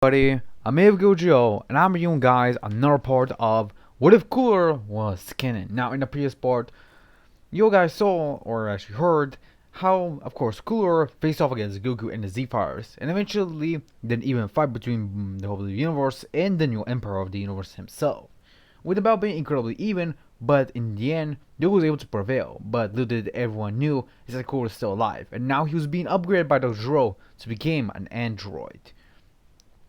Buddy, I'm Gojo, and I'm bringing you guys another part of What If Cooler Was Canon. Now, in the previous part, you guys saw, or actually heard, how, of course, Cooler faced off against Goku and the Z-Fighters, and eventually, then even fight between the whole universe and the new Emperor of the universe himself. With the battle being incredibly even, but in the end, Goku was able to prevail, but little did everyone knew is that Cooler was still alive, and now he was being upgraded by Dr. Zero to become an android.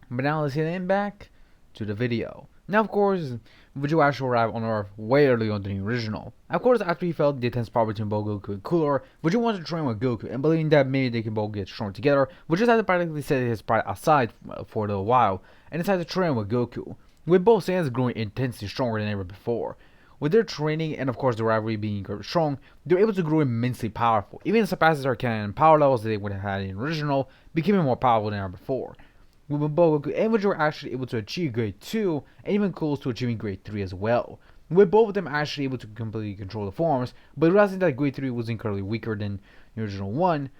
But now let's get back to the video. Now, of course, Vegeta actually arrived on Earth way earlier than the original. Of course, after he felt the intense power between both Goku and Cooler, Vegeta wanted to train with Goku, and believing that maybe they could both get strong together, Vegeta had to practically set his pride aside for a little while, and decided to train with Goku, with both Saiyans growing intensely stronger than ever before. With their training and of course the rivalry being very strong, they were able to grow immensely powerful, even surpassing their Canon power levels that they would have had in the original, becoming more powerful than ever before. With both Goku and Vegeta were actually able to achieve grade 2 and even close to achieving grade 3 as well. With both of them actually able to completely control the forms, but realizing that grade 3 was incredibly weaker than the original one,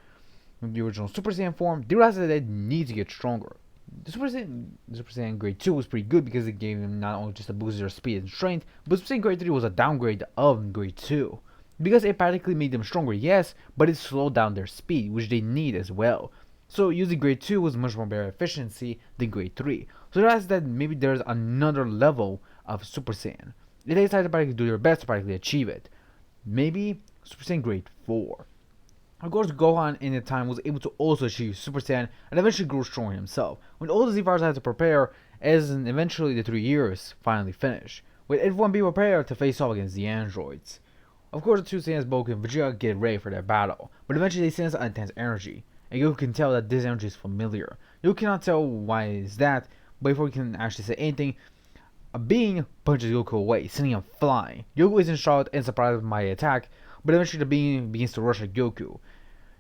the original Super Saiyan form, they realized that they need to get stronger. The Super Saiyan grade 2 was pretty good because it gave them not only just a boost to their speed and strength, but Super Saiyan grade 3 was a downgrade of grade 2. Because it practically made them stronger, yes, but it slowed down their speed, which they need as well. So using grade 2 was much more better efficiency than grade 3. So they realized that maybe there's another level of Super Saiyan. They decided to practically do their best to practically achieve it. Maybe Super Saiyan grade 4. Of course, Gohan in the time was able to also achieve Super Saiyan and eventually grew stronger himself, when all the Z-Fighters had to prepare as eventually the 3 years finally finished, with everyone being prepared to face off against the androids. Of course, the two Saiyans, Goku and Vegeta, get ready for their battle, but eventually they sense an intense energy, and Goku can tell that this energy is familiar. Goku cannot tell why is that, but before he can actually say anything, a being punches Goku away, sending him flying. Goku isn't shocked and surprised by the attack, but eventually the being begins to rush at Goku,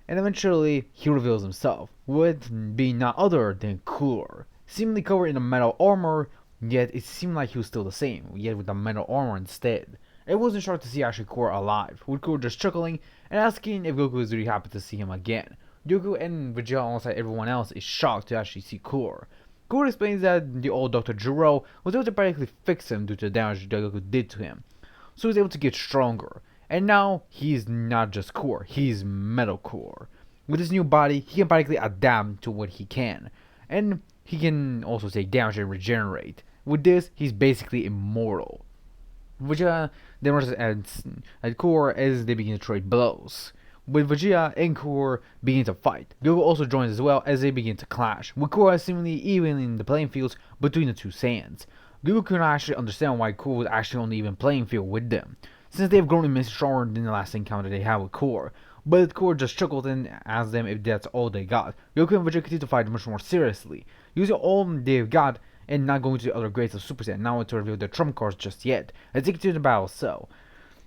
and eventually he reveals himself, with being none other than Cooler, seemingly covered in a metal armor, yet it seemed like he was still the same, yet with a metal armor instead. It wasn't shocked to see actually Cooler alive, with Cooler just chuckling and asking if Goku was really happy to see him again. Goku and Vegeta alongside everyone else is shocked to actually see Cooler. Cooler explains that the old Dr. Jiro was able to practically fix him due to the damage that Goku did to him, so he was able to get stronger. And now he's not just Core, he's Metal Core. With his new body, he can practically adapt to what he can, and he can also take damage and regenerate. With this, he's basically immortal. Vegeta then rushes at Core as they begin to trade blows, with Vegeta and Core begin to fight. Goku also joins as well as they begin to clash, with Core seemingly evening the playing fields between the two Saiyans. Goku could not actually understand why Core was actually on the even playing field with them, since they have grown immensely stronger than the last encounter they had with Core. But Core just chuckled and asked them if that's all they got. Goku and Vegeta continue to fight much more seriously, using all they've got and not going to the other grades of Super Saiyan, not want to reveal their trump cards just yet, as they continue the battle. So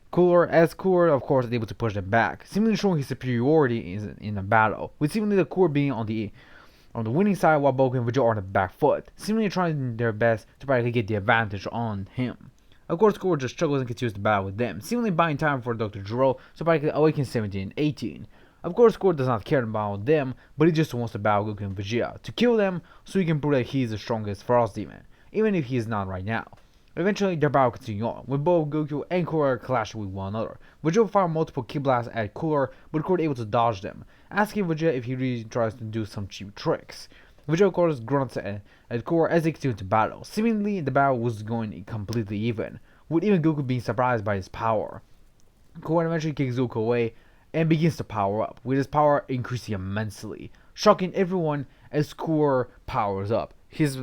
Cooler, of course, is able to push them back, seemingly showing his superiority in the battle, with seemingly the Core being on the winning side while Goku and Vegeta are on the back foot, seemingly trying their best to practically get the advantage on him. Of course, Core just struggles and continues the battle with them, seemingly buying time for Dr. Jiro to practically awaken 17 and 18. Of course, Core does not care about them, but he just wants to battle Goku and Vegeta, to kill them so he can prove that he is the strongest Frost Demon, even if he is not right now. Eventually, their battle continues on, with both Goku and Cooler clashing with one another. Vegeta fired multiple ki blasts at Cooler, but Cooler able to dodge them, asking Vegeta if he really tries to do some cheap tricks. Vegeta of course grunts at Cooler as they continue to battle. Seemingly, the battle was going completely even, with even Goku being surprised by his power. Cooler eventually kicks Goku away and begins to power up, with his power increasing immensely, shocking everyone as Cooler powers up. His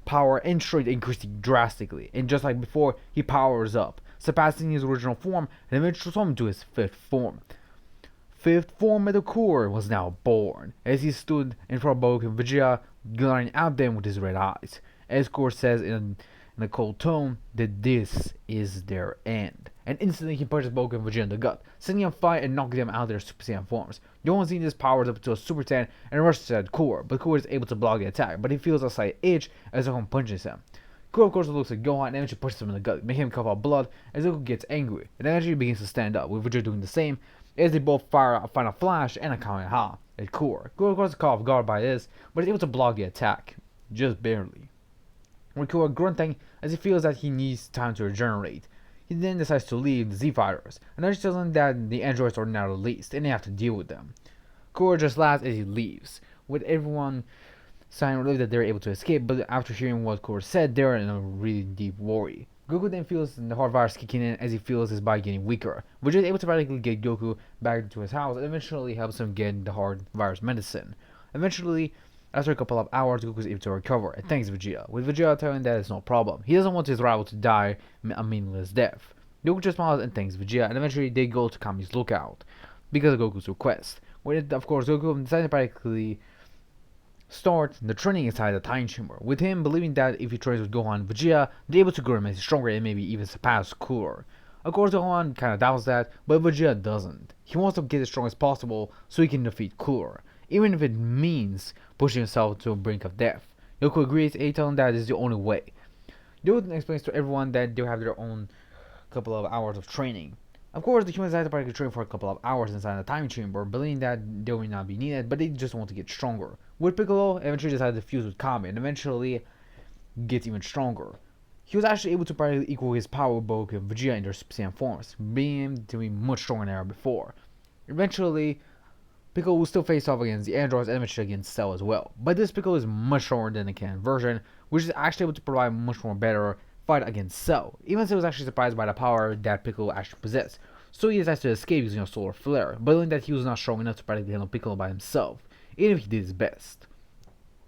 power and strength increasing drastically, and just like before, he powers up, surpassing his original form and eventually transforming to his fifth form. Fifth form of the Core was now born, as he stood in front of Goku and Vegeta, glaring at them with his red eyes, as Core says in a cold tone that this is their end. And instantly he punches Goku and Vegeta in the gut, sending them flying and knocking them out of their Super Saiyan forms. No one seeing this powers up to a Super Saiyan and rushes at Core, but Core is able to block the attack, but he feels a slight itch as Goku punches him. Core of course looks at Gohan and eventually pushes him in the gut, making him cough out blood as Goku gets angry, and eventually begins to stand up, with Vegeta doing the same, as they both fire a final flash and a Kamehameha at Core. Core of course is caught off guard by this, but is able to block the attack. just barely. With Killua grunting as he feels that he needs time to regenerate. He then decides to leave the Z Fighters, and then tells them that the androids are now released and they have to deal with them. Killua just laughs as he leaves, with everyone sighing relief that they're able to escape, but after hearing what Killua said, they're in a really deep worry. Goku then feels the heart virus kicking in as he feels his body getting weaker, which is able to practically get Goku back to his house and eventually helps him get the heart virus medicine. Eventually, after a couple of hours, Goku is able to recover and thanks Vegeta, with Vegeta telling that it's no problem. He doesn't want his rival to die a meaningless death. Goku just smiles and thanks Vegeta, and eventually they go to Kami's lookout because of Goku's request. With, of course, Goku decided to practically start the training inside the time chamber, with him believing that if he trains with Gohan and Vegeta, they're able to grow him stronger and maybe even surpass Cooler. Of course, Gohan kinda doubts that, but Vegeta doesn't. He wants to get as strong as possible so he can defeat Cooler, even if it means pushing himself to the brink of death. Goku agrees and tells him that is the only way. Goku then explains to everyone that they'll have their own couple of hours of training. Of course, the humans had to train for a couple of hours inside the time chamber, believing that they will not be needed, but they just want to get stronger. With Piccolo, eventually decided to fuse with Kami, and eventually gets even stronger. He was actually able to practically equal his power with Goku and Vegeta in their Super Saiyan forms, being him to be much stronger than ever before. Eventually, Piccolo will still face off against the androids and eventually against Cell as well, but this Piccolo is much stronger than the Canon version, which is actually able to provide much more better fight against Cell. Even Cell was actually surprised by the power that Piccolo actually possessed, so he decides to escape using a solar flare, believing that he was not strong enough to practically handle Piccolo by himself, even if he did his best.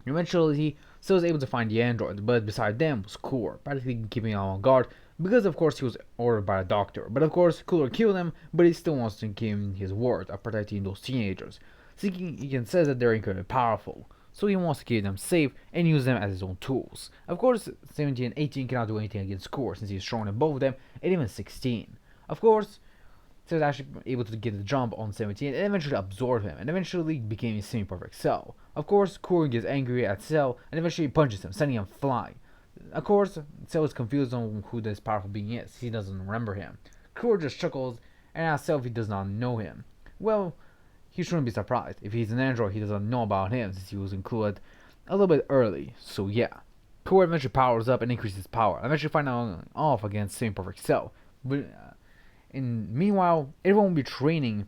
Eventually, Cell was able to find the android, but beside them was Cooler, practically keeping him on guard, because of course he was ordered by a doctor. But of course, Cooler killed him, but he still wants to keep his word of protecting those teenagers. He can says that they're incredibly powerful, so he wants to keep them safe and use them as his own tools. Of course, 17 and 18 cannot do anything against Cooler since he's stronger than both of them, and even 16. Of course, Cell was actually able to get the jump on 17 and eventually absorb him, and eventually became a semi-perfect Cell. Of course, Cooler gets angry at Cell and eventually punches him, sending him flying. Of course, Cell is confused on who this powerful being is. He doesn't remember him. Cooler just chuckles and asks Cell if he does not know him. Well, he shouldn't be surprised. If he's an android, he doesn't know about him since he was included a little bit early. So yeah, Cooler eventually powers up and increases his power, eventually fighting off against semi-perfect Cell. But and meanwhile, everyone will be training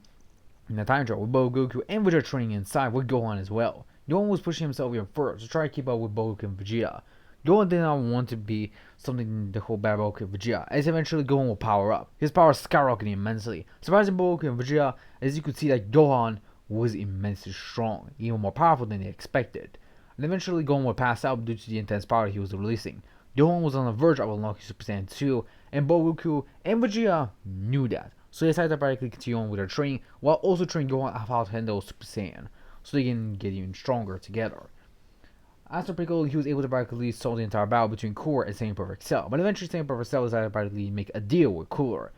in the time trial with Goku and Vegeta training inside with Gohan as well. Gohan was pushing himself even further to try to keep up with Goku and Vegeta. Gohan did not want to be something to hold back Goku and Vegeta, as eventually Gohan will power up. His power is skyrocketing immensely, surprising Goku and Vegeta, as you could see that Gohan was immensely strong, even more powerful than they expected. And eventually Gohan would pass out due to the intense power he was releasing. Gohan was on the verge of unlocking Super Saiyan 2, and Goku and Vegeta knew that, so they decided to practically continue on with their training, while also training Gohan how to handle Super Saiyan, so they can get even stronger together. After Piccolo, he was able to practically solve the entire battle between Cooler and Semi-Perfect Cell, but eventually Semi-Perfect Cell decided to practically make a deal with Cooler,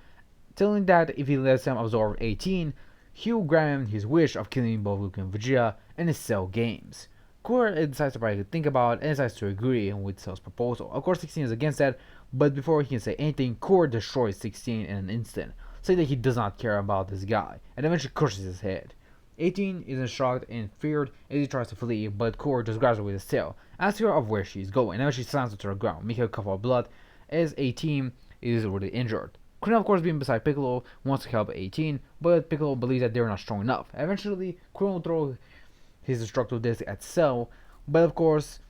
telling that if he lets him absorb 18, he will grant him his wish of killing both Goku and Vegeta in his Cell games. Cooler decides to practically think about it and decides to agree with Cell's proposal. Of course, 16 is against that, but before he can say anything, Cooler destroys 16 in an instant, saying that he does not care about this guy, and eventually crushes his head. 18 is shocked and feared as he tries to flee, but Cooler just grabs her with his tail, asking her of where she is going, and eventually slams her to the ground, making her cough up blood, as 18 is already injured. Krillin, of course, being beside Piccolo, wants to help 18, but Piccolo believes that they're not strong enough. Eventually, Krillin will throw his destructive disc at Cell, but of course,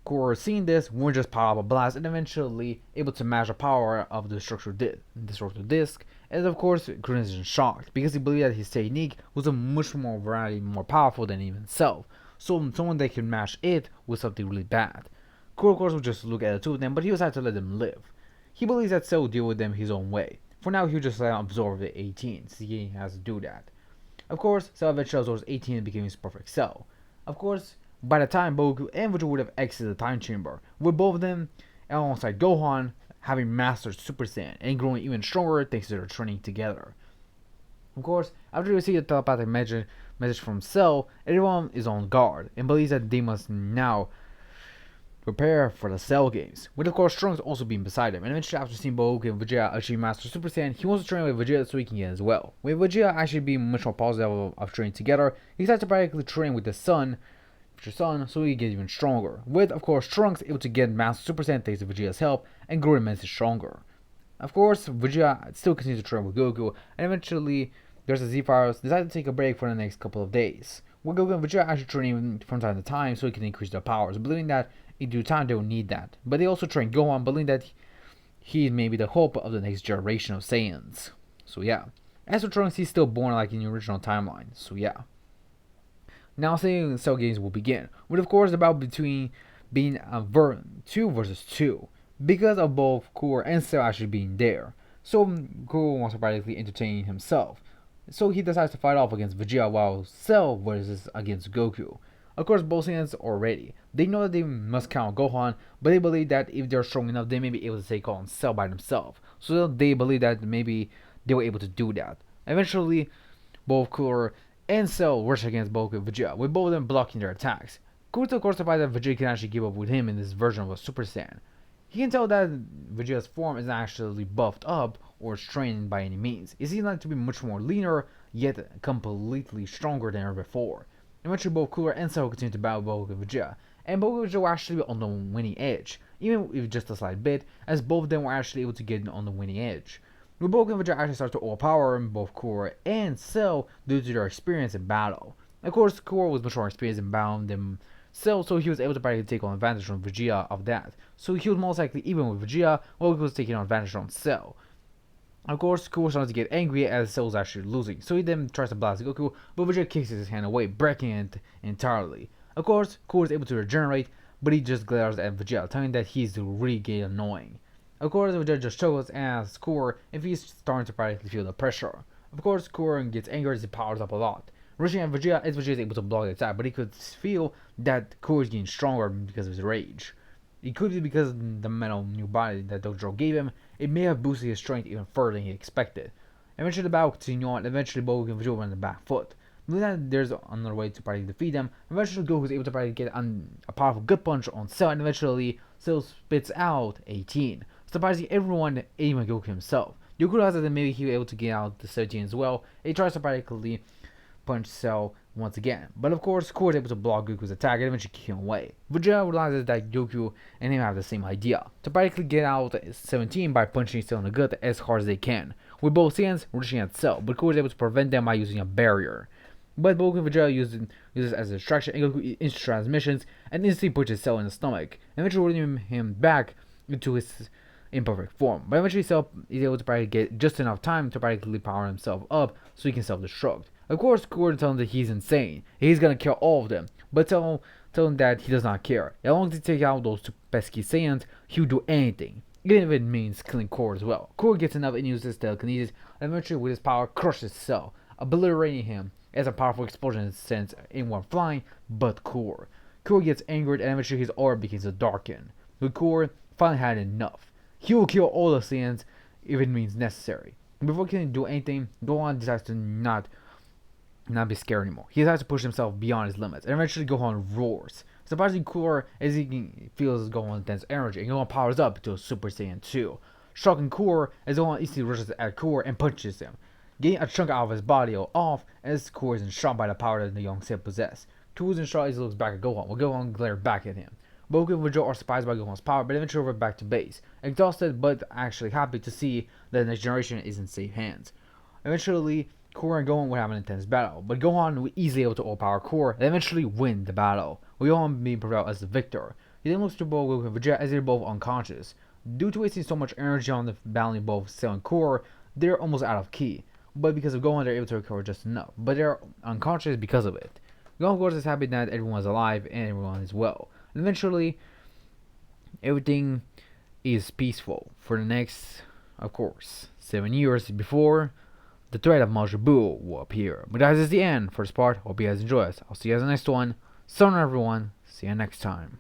Cooler seeing this won't just power up a blast and eventually able to match the power of the destructive disc, and of course, Krillin is shocked because he believed that his technique was a much more variety, more powerful than even Cell, so someone that can match it was something really bad. Cooler, of course, would just look at the two of them, but he decided to let them live. He believes that Cell will deal with them his own way. For now, he'll just let him absorb the 18, so he has to do that. Of course, Cell eventually absorbs 18 and became his perfect Cell. Of course, by the time Goku and Vegeta would have exited the time chamber, with both of them alongside Gohan having mastered Super Saiyan and growing even stronger thanks to their training together. Of course, after they receive the telepathic message from Cell, everyone is on guard and believes that they must now prepare for the Cell games, with of course Trunks also being beside him, and eventually after seeing Goku and Vegeta achieve Master Super Saiyan, he wants to train with Vegeta so he can get as well. With Vegeta actually being much more positive of training together, he decides to practically train with the son Vegeta's son, so he gets even stronger. With, of course, Trunks able to get massive Super Saiyan thanks to Vegeta's help and grow immensely stronger. Of course, Vegeta still continues to train with Goku, and eventually, there's the Z-Fighters decide to take a break for the next couple of days. With Goku and Vegeta actually training from time to time so he can increase their powers, believing that in due time they will need that. But they also train Gohan, believing that he may be the hope of the next generation of Saiyans. So yeah. As for Trunks, he's still born like in the original timeline. So yeah. Now Saiyan Cell games will begin, with of course the battle between being a 2 versus 2, because of both Core and Cell actually being there. So Core wants to practically entertain himself. So he decides to fight off against Vegeta while Cell versus against Goku. Of course, both Saiyans are ready. They know that they must count Gohan, but they believe that if they're strong enough, they may be able to take on Cell by themselves. So they believe that maybe they were able to do that. Eventually, both Cooler and Cell rush against Goku and Vegeta, with both of them blocking their attacks. Cooler of course surprised that Vegeta can actually keep up with him in this version of a Super Saiyan. He can tell that Vegeta's form isn't actually buffed up or strained by any means. It seems like to be much more leaner, yet completely stronger than ever before. Eventually, both Cooler and Cell continue to battle Goku and Vegeta, and both of them were actually on the winning edge, even if just a slight bit, as both of them were actually able to get on the winning edge. With Goku and Vegeta actually start to overpower both Cooler and Cell due to their experience in battle. Of course, Cooler was much more experienced in battle than Cell, so he was able to practically take on advantage from Vegeta of that. So he was most likely even with Vegeta, while he was taking on advantage from Cell. Of course, Goku starts to get angry as Cell is actually losing, so he then tries to blast Goku, but Vegeta kicks his hand away, breaking it entirely. Of course, Goku is able to regenerate, but he just glares at Vegeta, telling that he's really getting annoying. Of course, Vegeta just chuckles and asks Goku if he's starting to practically feel the pressure. Of course, Goku gets angry as he powers up a lot. Rushing at Vegeta, as Vegeta is able to block the attack, but he could feel that Goku is getting stronger because of his rage. It could be because of the metal new body that Dojo gave him. It may have boosted his strength even further than he expected. Eventually the battle continues on, and eventually Goku and Vegeta went on the back foot. Believe that there's another way to practically defeat them. Eventually Goku is able to practically get a powerful gut punch on Cell, and eventually Cell spits out 18. Surprising everyone, even Goku himself. Goku realizes that maybe he'll be able to get out the 17 as well. He tries to practically punch Cell once again. But of course, Core is able to block Goku's attack and eventually kick him away. Vegeta realizes that Goku and him have the same idea, to practically get out 17 by punching Cell in the gut as hard as they can, with both Saiyans rushing at Cell, but Core is able to prevent them by using a barrier. But Goku and Vegeta uses as a distraction, and Goku instant transmissions and instantly punches Cell in the stomach, eventually rolling him back into his imperfect form. But eventually Cell is able to practically get just enough time to practically power himself up so he can self-destruct. Of course, Gordon tells him that he's insane. He's gonna kill all of them. But tell him that he does not care. As long as he takes out those two pesky Saiyans, he'll do anything. Even if it means killing Core as well. Core gets enough and uses telekinesis, and eventually with his power crushes Cell, obliterating him as a powerful explosion sends anyone flying but Core. Core gets angered and eventually his aura begins to darken. But Core finally had enough. He will kill all the Saiyans if it means necessary. Before he can do anything, Gohan decides to not be scared anymore. He decides to push himself beyond his limits, and eventually Gohan roars. Surprisingly cooler as he feels Gohan's intense energy, and Gohan powers up to a Super Saiyan 2. Shocking Core as Gohan instantly rushes at Core and punches him, getting a chunk out of his body off as Core is shot by the power that the young Saiyan possess. Core is in shock as he looks back at Gohan, while Gohan glares back at him. Goku and Vegeta are surprised by Gohan's power, but eventually revert back to base, exhausted but actually happy to see that the next generation is in safe hands. Eventually, Core and Gohan would have an intense battle, but Gohan would easily able to overpower Core and eventually win the battle, with Gohan being prevailed as the victor. He then looks to both Goku and Vegeta as they're both unconscious. Due to wasting so much energy on the battling both Cell and Core, they're almost out of ki. But because of Gohan, they're able to recover just enough. But they're unconscious because of it. Gohan, of course, is happy that everyone's alive and everyone is well. And eventually, everything is peaceful for the next, of course, 7 years before the threat of Majin Buu will appear. But guys, this is the end for this part. Hope you guys enjoy us. I'll see you guys in the next one. So long, everyone. See you next time.